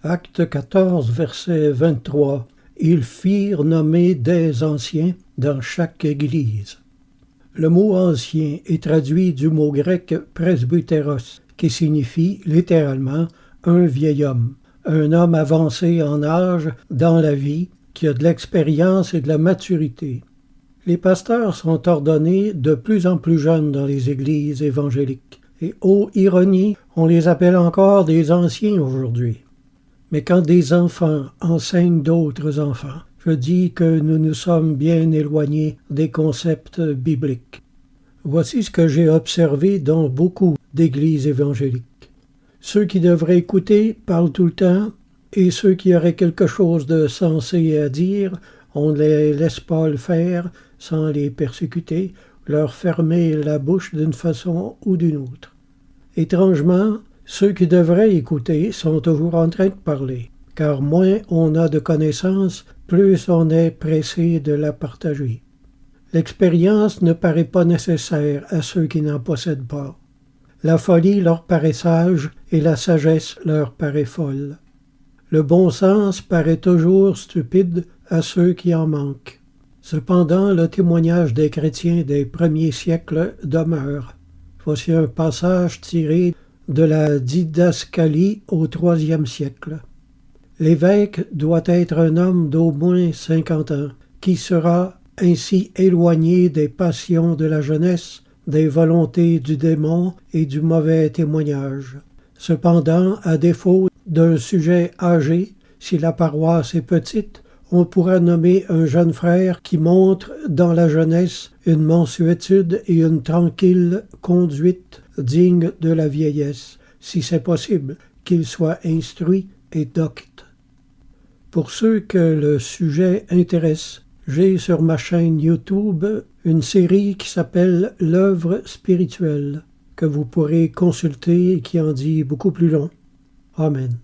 Acte 14, verset 23. Ils firent nommer des anciens dans chaque église. Le mot ancien est traduit du mot grec presbytéros, qui signifie littéralement un vieil homme, un homme avancé en âge dans la vie, qui a de l'expérience et de la maturité. Les pasteurs sont ordonnés de plus en plus jeunes dans les églises évangéliques. Et ô ironie, on les appelle encore des anciens aujourd'hui. Mais quand des enfants enseignent d'autres enfants, je dis que nous nous sommes bien éloignés des concepts bibliques. Voici ce que j'ai observé dans beaucoup d'églises évangéliques. Ceux qui devraient écouter parlent tout le temps, et ceux qui auraient quelque chose de sensé à dire, on ne les laisse pas le faire sans les persécuter, leur fermer la bouche d'une façon ou d'une autre. Étrangement, ceux qui devraient écouter sont toujours en train de parler, car moins on a de connaissances, plus on est pressé de la partager. L'expérience ne paraît pas nécessaire à ceux qui n'en possèdent pas. La folie leur paraît sage et la sagesse leur paraît folle. Le bon sens paraît toujours stupide à ceux qui en manquent. Cependant, le témoignage des chrétiens des premiers siècles demeure. Voici un passage tiré de la didascalie au IIIe siècle. L'évêque doit être un homme d'au moins 50 ans, qui sera ainsi éloigné des passions de la jeunesse, des volontés du démon et du mauvais témoignage. Cependant, à défaut d'un sujet âgé, si la paroisse est petite, on pourra nommer un jeune frère qui montre dans la jeunesse une mansuétude et une tranquille conduite digne de la vieillesse, si c'est possible, qu'il soit instruit et docte. Pour ceux que le sujet intéresse, j'ai sur ma chaîne YouTube une série qui s'appelle « L'œuvre spirituelle » que vous pourrez consulter et qui en dit beaucoup plus long. Amen.